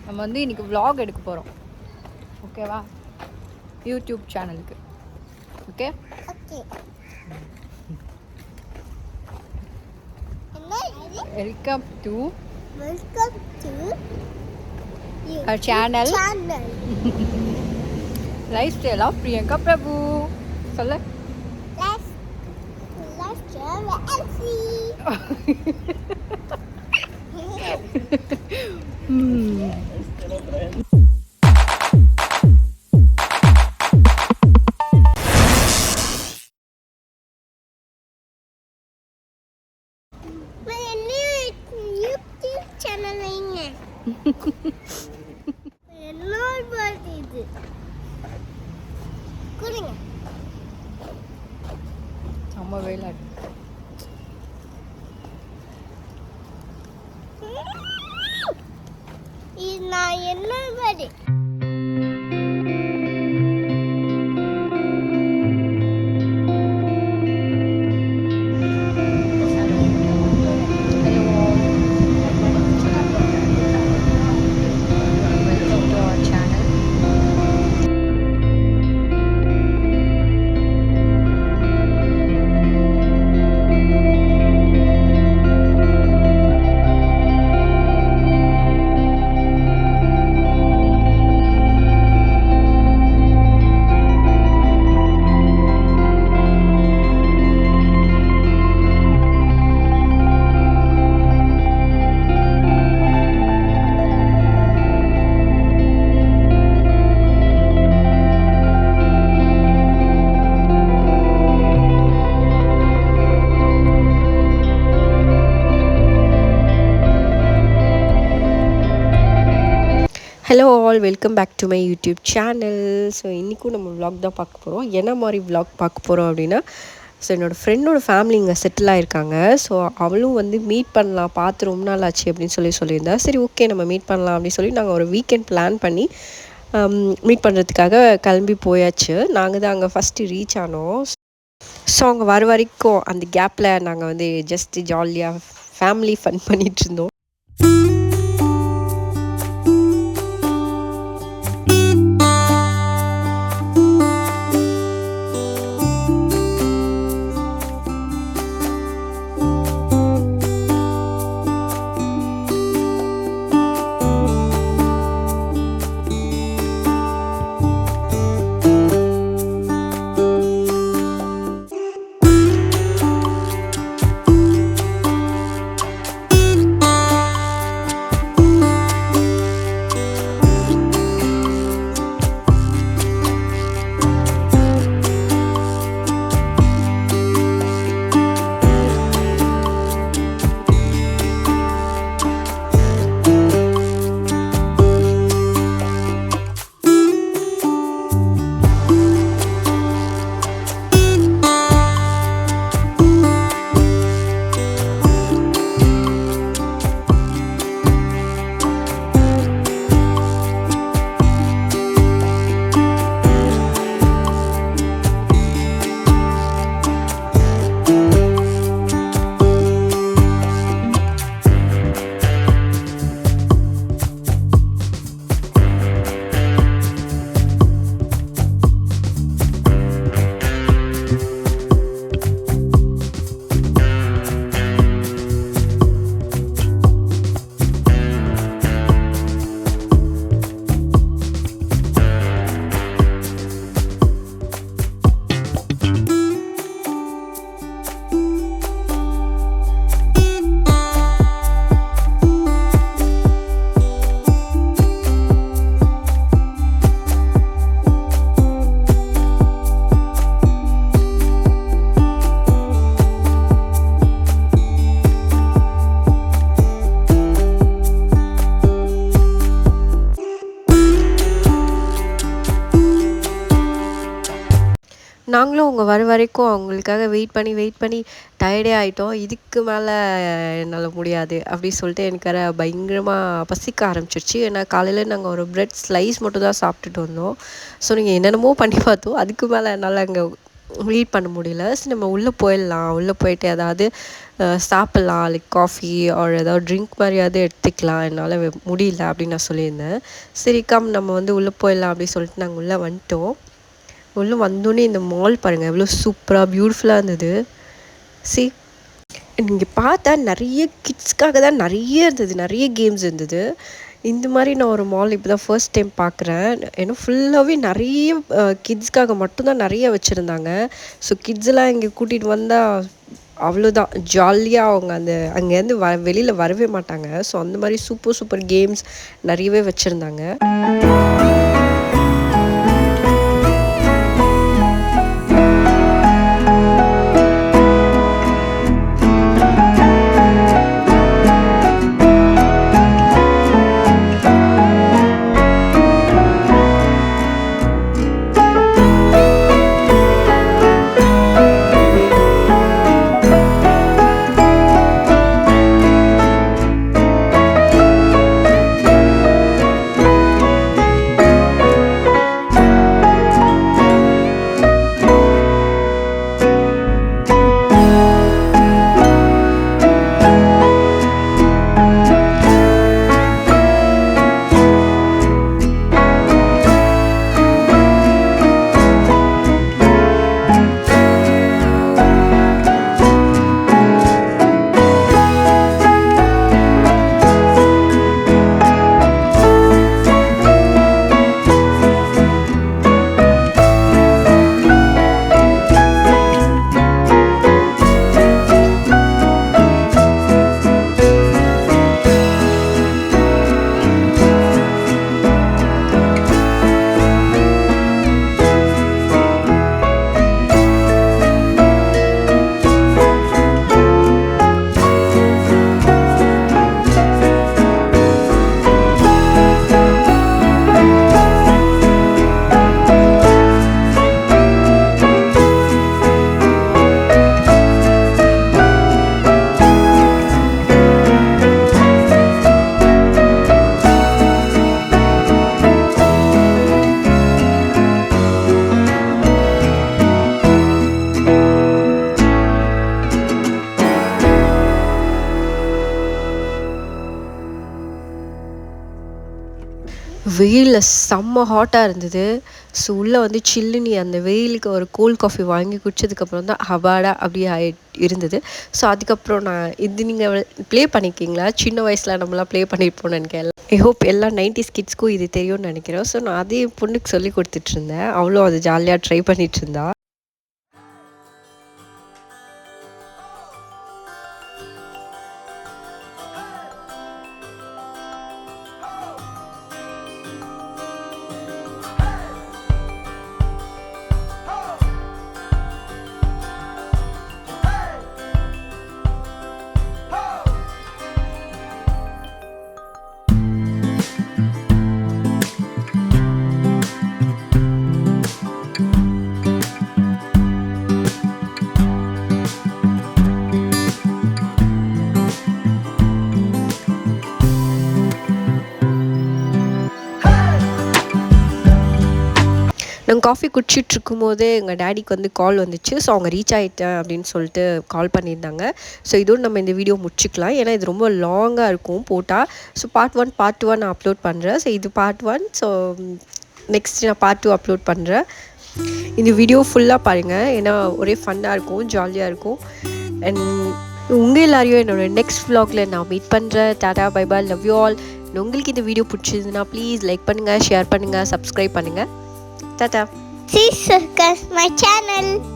நம்ம வந்து இன்றைக்கி vlog எடுக்க போகிறோம், ஓகேவா? யூடியூப் சேனலுக்கு. Okay okay. Welcome to our channel life style of Priyanka Prabhu. சொல்ல யூடியூப் சேனல் வைங்க. என்னோட பர்த்டே இது. குடுங்க. செம்ம வேலை. இது நான் என்னோட birthday. Hello all, welcome back to my YouTube channel. So இன்றைக்கும் நம்ம vlog தான் பார்க்க போகிறோம். என்ன மாதிரி vlog பார்க்க போகிறோம் அப்படின்னா, ஸோ என்னோடய ஃப்ரெண்டோட ஃபேமிலி இங்கே செட்டில் ஆகிருக்காங்க. ஸோ அவளும் வந்து மீட் பண்ணலாம், பார்த்து ரொம்ப நாள் ஆச்சு அப்படின்னு சொல்லியிருந்தா. சரி ஓகே நம்ம மீட் பண்ணலாம் அப்படின்னு சொல்லி நாங்கள் ஒரு வீக்கெண்ட் பிளான் பண்ணி மீட் பண்ணுறதுக்காக கிளம்பி போயாச்சு. நாங்கள் தான் அங்கே ஃபஸ்ட்டு ரீச் ஆனோம். ஸோ அங்கே வர வரைக்கும் அந்த கேப்பில் நாங்கள் வந்து ஜஸ்ட்டு ஜாலியாக ஃபேமிலி ஃபன் பண்ணிகிட்டு இருந்தோம். நாங்களும் அவங்க வர வரைக்கும் அவங்களுக்காக வெயிட் பண்ணி டயர்டே ஆகிட்டோம். இதுக்கு மேலே என்னால் முடியாது அப்படின்னு சொல்லிட்டு எனக்கு வேறு பயங்கரமாக பசிக்க ஆரம்பிச்சிருச்சு. ஏன்னா காலையில் நாங்கள் ஒரு ப்ரெட் ஸ்லைஸ் மட்டும் தான் சாப்பிட்டுட்டு வந்தோம். ஸோ நீங்கள் என்னென்னமோ பண்ணி பார்த்தோம். அதுக்கு மேலே என்னால் அங்கே வெயிட் பண்ண முடியல. ஸோ நம்ம உள்ளே போயிடலாம், உள்ளே போயிட்டு ஏதாவது சாப்பிட்லாம், லைக் காஃபி ஆர் ஏதாவது ட்ரிங்க் மாதிரியாவது எடுத்துக்கலாம், என்னால் முடியல அப்படின்னு நான் சொல்லியிருந்தேன். சரி நம்ம வந்து உள்ளே போயிடலாம் அப்படின்னு சொல்லிட்டு நாங்கள் உள்ளே வந்துட்டோம். உள்ளே வந்தோடனே இந்த மால் பாருங்கள் எவ்வளோ சூப்பராக பியூட்டிஃபுல்லாக இருந்தது. சரி நீங்கள் பார்த்தா நிறைய கிட்ஸ்க்காக தான் நிறைய இருந்தது, நிறைய கேம்ஸ் இருந்தது. இந்த மாதிரி நான் ஒரு மால் இப்போ தான் ஃபர்ஸ்ட் டைம் பார்க்குறேன். ஏன்னா ஃபுல்லாகவே நிறைய கிட்ஸ்க்காக மட்டும்தான் நிறைய வச்சுருந்தாங்க. ஸோ கிட்ஸ்லாம் இங்கே கூட்டிகிட்டு வந்தால் அவ்வளோதான் ஜாலியாக அவங்க அங்கேருந்து வெளியில் வரவே மாட்டாங்க. ஸோ அந்த மாதிரி சூப்பர் கேம்ஸ் நிறையவே வச்சுருந்தாங்க. வெயிலில் செம்ம ஹாட்டாக இருந்தது. ஸோ உள்ளே வந்து சில்லுனி அந்த வெயிலுக்கு ஒரு கோல்ட் காஃபி வாங்கி குடிச்சதுக்கப்புறம் தான் ஹபாடா அப்படியே இருந்தது. ஸோ அதுக்கப்புறம் நான் இது நீங்கள் ப்ளே பண்ணியிருக்கீங்களா? சின்ன வயசில் நம்மளாம் ப்ளே பண்ணியிருப்போம்னு நினைக்கிறேன். ஐ ஹோப் எல்லா 90s கிட்ஸ்க்கும் இது தெரியும்னு நினைக்கிறேன். ஸோ நான் அதே பொண்ணுக்கு சொல்லி கொடுத்துட்ருந்தேன். அவ்வளோ அது ஜாலியாக ட்ரை பண்ணிகிட்டு இருந்தா. நாங்கள் காஃபி குடிச்சிட்ருக்கும் போதே எங்கள் டேடிக்கு வந்து கால் வந்துச்சு. ஸோ அவங்க ரீச் ஆகிட்டேன் அப்படின்னு சொல்லிட்டு கால் பண்ணியிருந்தாங்க. ஸோ இதோடு நம்ம இந்த வீடியோ முடிச்சுக்கலாம். ஏன்னா இது ரொம்ப லாங்காக இருக்கும் போட்டால். ஸோ பார்ட் 1 நான் அப்லோட் பண்ணுறேன். ஸோ இது பார்ட் 1. ஸோ நெக்ஸ்ட் நான் பார்ட் 2 அப்லோட் பண்ணுறேன். இந்த வீடியோ ஃபுல்லாக பாருங்கள். ஏன்னா ஒரே ஃபன்னாக இருக்கும், ஜாலியாக இருக்கும். அண்ட் உங்கள் எல்லாரையும் என்னோடய நெக்ஸ்ட் vlogல நான் மீட் பண்ணுறேன். Tata bye bye, love you all. உங்களுக்கு இந்த வீடியோ பிடிச்சிருந்துன்னா ப்ளீஸ் லைக் பண்ணுங்கள், ஷேர் பண்ணுங்கள், சப்ஸ்கிரைப் பண்ணுங்கள். Tata. Please subscribe my channel.